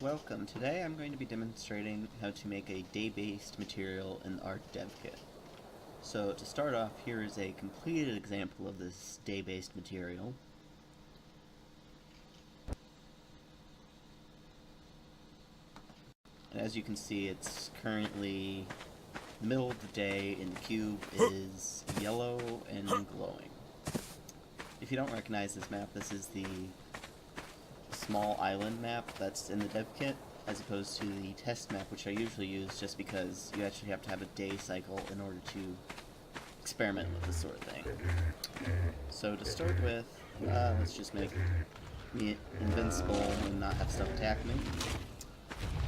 Welcome. Today I'm going to be demonstrating how to make a day-based material in our devkit. So to start off, here is a completed example of this day-based material. And as you can see, it's currently the middle of the day and the cube is yellow and glowing. If you don't recognize this map, this is the small island map that's in the dev kit, as opposed to the test map, which I usually use just because you actually have to have a day cycle in order to experiment with this sort of thing. So to start with, let's just make me invincible and not have stuff attack me.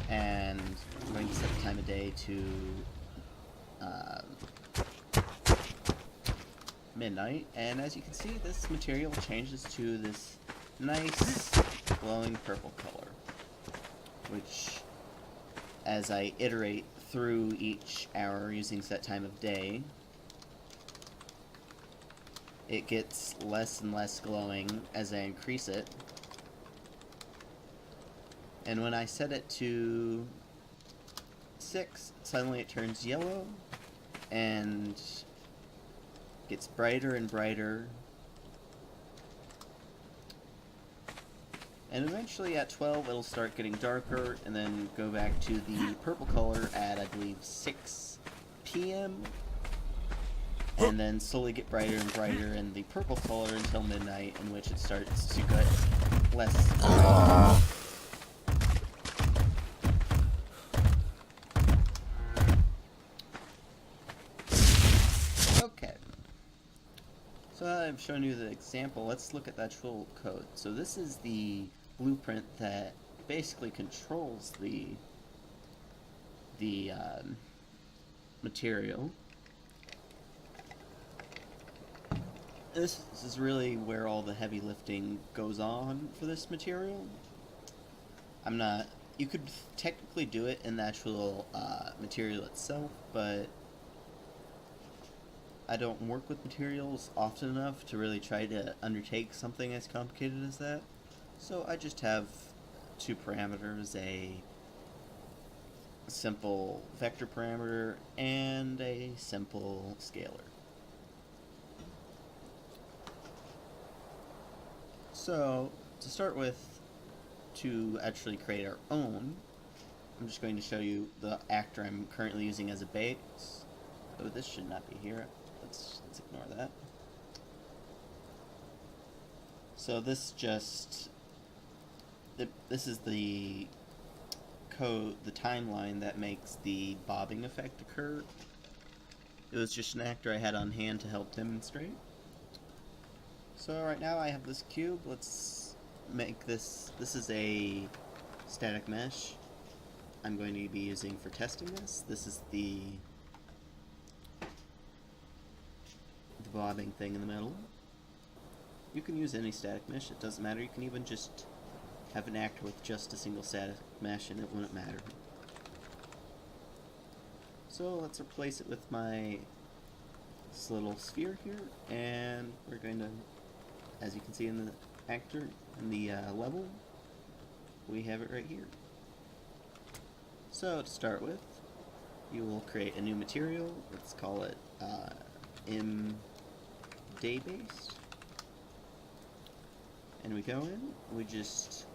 And I'm going to set the time of day to midnight, and as you can see, this material changes to this nice glowing purple color, which, as I iterate through each hour using set time of day, it gets less and less glowing as I increase it. And when I set it to 6, suddenly it turns yellow and gets brighter and brighter. And eventually at 12 it'll start getting darker and then go back to the purple color at, I believe, 6 p.m. and then slowly get brighter and brighter in the purple color until midnight, in which it starts to get less. Okay. So now that I've shown you the example, let's look at the actual code. So this is the blueprint that basically controls the material. This is really where all the heavy lifting goes on for this material. You could technically do it in the actual material itself, but I don't work with materials often enough to really try to undertake something as complicated as that. So I just have two parameters, a simple vector parameter and a simple scalar. So to start with, to actually create our own, I'm just going to show you the actor I'm currently using as a base. Oh, this should not be here. Let's ignore that. So this is the code, the timeline that makes the bobbing effect occur. It was just an actor I had on hand to help demonstrate. So right now I have this cube. Let's make this. This is a static mesh I'm going to be using for testing this. This is the bobbing thing in the middle. You can use any static mesh, it doesn't matter. You can even just have an actor with just a single static mesh and it wouldn't matter. So let's replace it with this little sphere here, and we're going to, as you can see in the actor, in the level, we have it right here. So to start with, you will create a new material. Let's call it day-based, and we go in, we just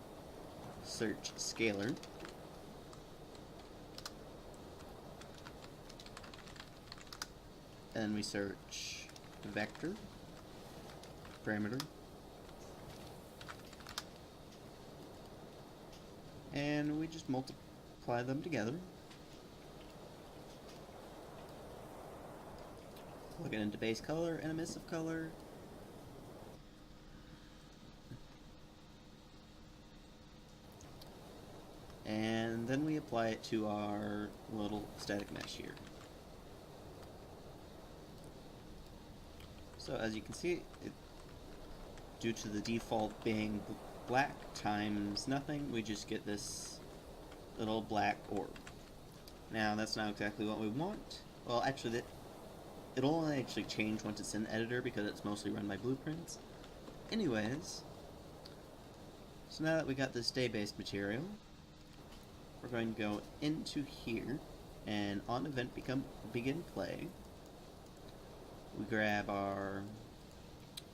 search scalar, and we search vector parameter, and we just multiply them together. Plug it into base color and emissive color. And then we apply it to our little static mesh here. So as you can see, due to the default being black times nothing, we just get this little black orb. Now that's not exactly what we want. Well, actually, it'll only actually change once it's in editor because it's mostly run by blueprints. Anyways, so now that we got this day-based material, we're going to go into here, and on event begin play, we grab our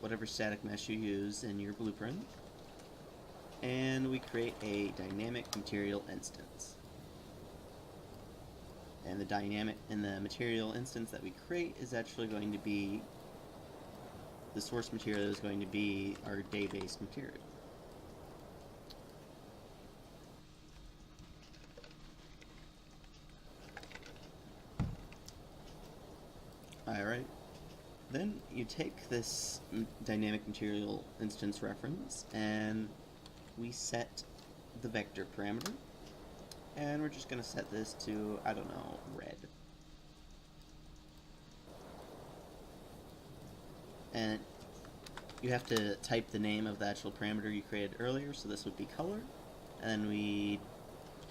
whatever static mesh you use in your blueprint, and we create a dynamic material instance. And the material instance that we create is actually going to be the source material is going to be our day-based material. Alright, then you take this dynamic material instance reference and we set the vector parameter, and we're just going to set this to, I don't know, red. And you have to type the name of the actual parameter you created earlier, so this would be color. And then we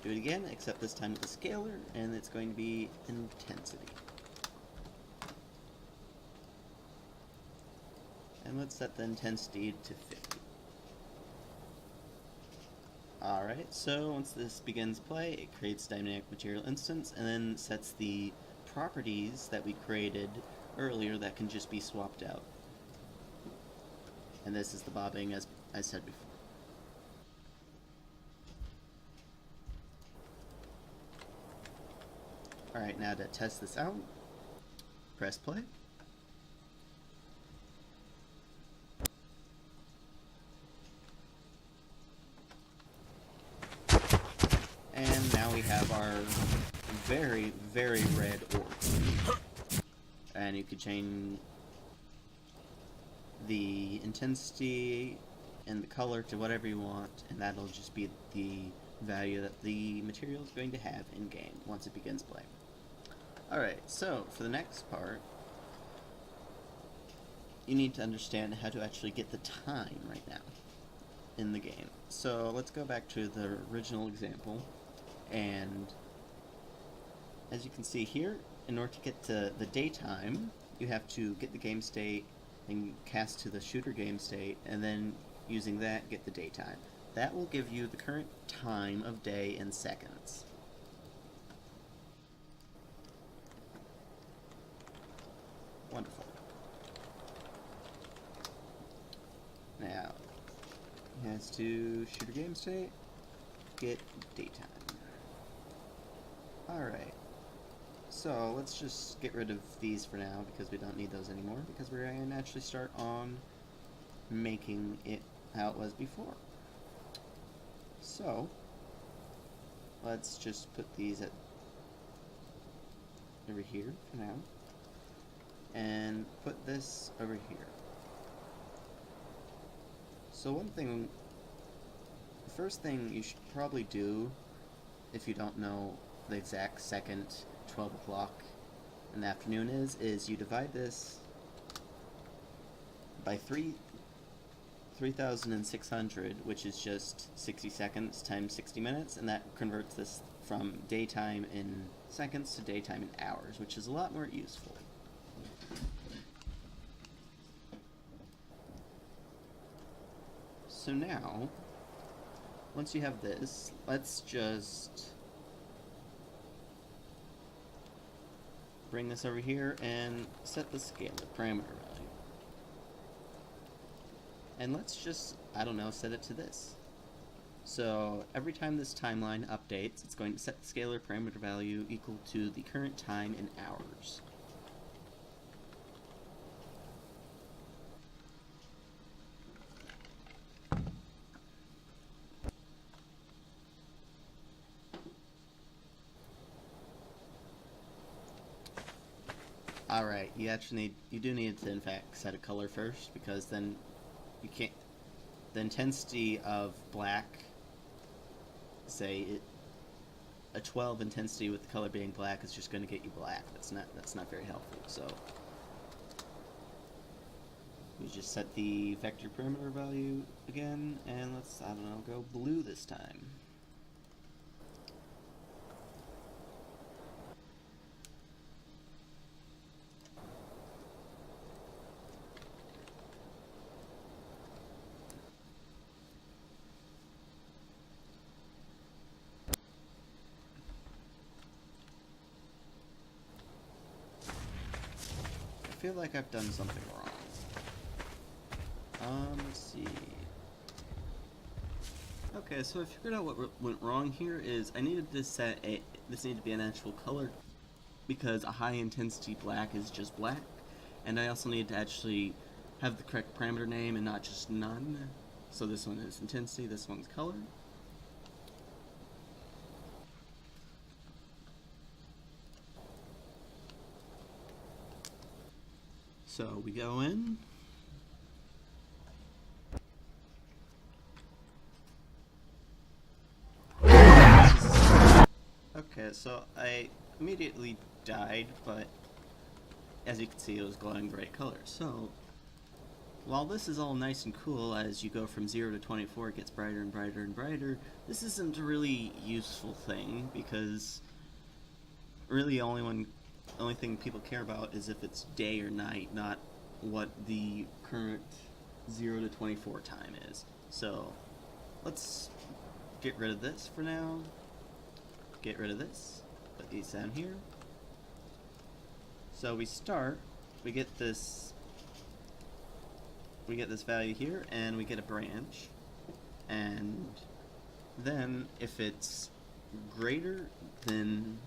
do it again, except this time with a scalar, and it's going to be intensity. And let's set the intensity to 50. Alright, so once this begins play, it creates dynamic material instance and then sets the properties that we created earlier that can just be swapped out. And this is the bobbing, as I said before. Alright, now to test this out, press play. And now we have our very, very red orb. And you could change the intensity and the color to whatever you want, and that'll just be the value that the material is going to have in game once it begins playing. Alright, so for the next part, you need to understand how to actually get the time right now in the game. So let's go back to the original example, and as you can see here, in order to get to the daytime, you have to get the game state and cast to the shooter game state, and then using that get the daytime. That will give you the current time of day in seconds. Wonderful. Now, it has to shooter game state, get daytime. Alright. So let's just get rid of these for now because we don't need those anymore, because we're going to actually start on making it how it was before. So let's just put these at over here for now, and put this over here. So the first thing you should probably do, if you don't know the exact second 12 o'clock in the afternoon is you divide this by 3,600, which is just 60 seconds times 60 minutes, and that converts this from daytime in seconds to daytime in hours, which is a lot more useful. So now, once you have this, let's just bring this over here and set the scalar parameter value. And let's just, I don't know, set it to this. So every time this timeline updates, it's going to set the scalar parameter value equal to the current time in hours. Alright, you do need to in fact set a color first, because then you can't, the intensity of black, say a 12 intensity with the color being black is just going to get you black. That's not very helpful. So we just set the vector parameter value again, and let's, I don't know, go blue this time. feel like I've done something wrong. Let's see. Okay, so I figured out what went wrong here is I needed to set this needed to be an actual color because a high intensity black is just black, and I also need to actually have the correct parameter name and not just none. So this one is intensity, this one's color. So we go in. Okay, so I immediately died, but as you can see, it was glowing bright color. So while this is all nice and cool, as you go from 0 to 24, it gets brighter and brighter and brighter, this isn't a really useful thing, because really only thing people care about is if it's day or night, not what the current 0 to 24 time is. So let's get rid of this for now. Get rid of this. Put these down here. So we get this value here, and we get a branch, and then if it's greater than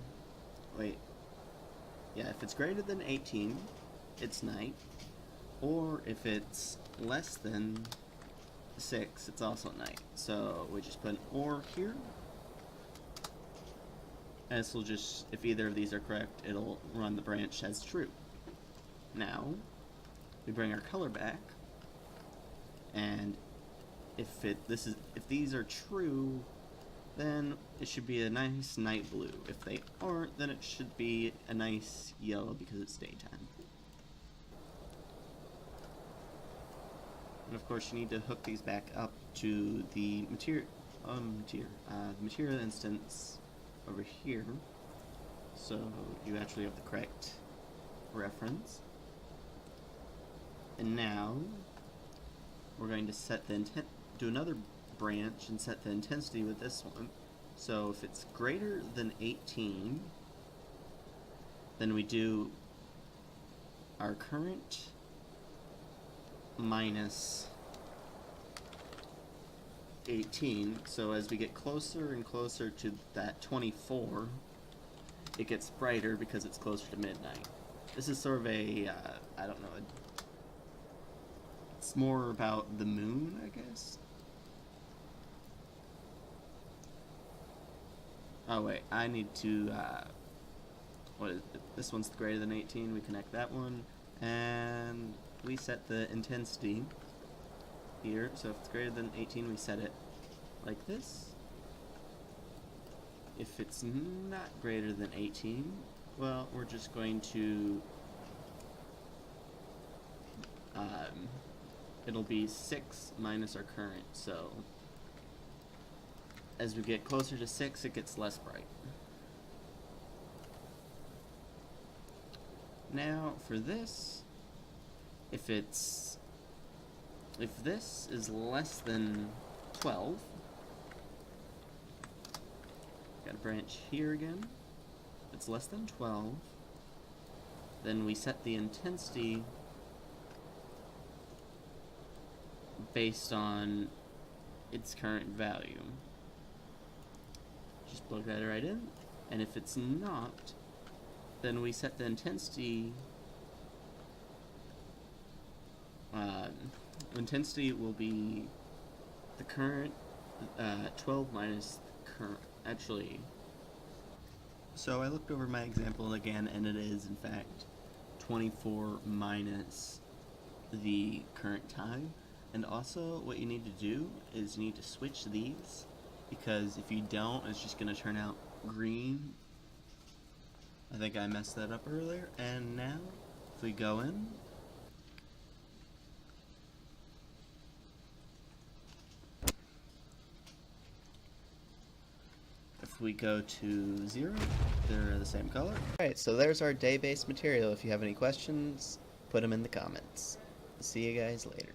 if it's greater than 18, it's night, or if it's less than 6, it's also night. So we just put an or here, and this will just, if either of these are correct, it'll run the branch as true. Now we bring our color back, and if these are true, then it should be a nice night blue. If they aren't, then it should be a nice yellow because it's daytime. And of course, you need to hook these back up to the material instance over here, so you actually have the correct reference. And now we're going to set do another branch and set the intensity with this one. So if it's greater than 18, then we do our current minus 18. So as we get closer and closer to that 24, it gets brighter because it's closer to midnight. This is sort of a, I don't know, it's more about the moon, I guess? Oh wait, I need to, what is it? This one's greater than 18, we connect that one, and we set the intensity here, so if it's greater than 18, we set it like this. If it's not greater than 18, well, we're just going to, it'll be 6 minus our current, so as we get closer to 6, it gets less bright. Now, for this, if this is less than 12, got a branch here again. If it's less than 12, then we set the intensity based on its current value. Just plug that right in, and if it's not, then we set the intensity. Intensity will be the current 12 minus the current. Actually, so I looked over my example again, and it is in fact 24 minus the current time. And also, what you need to do is you need to switch these, because if you don't, it's just going to turn out green. I think I messed that up earlier. And now, if we go in, if we go to 0, they're the same color. Alright, so there's our day-based material. If you have any questions, put them in the comments. See you guys later.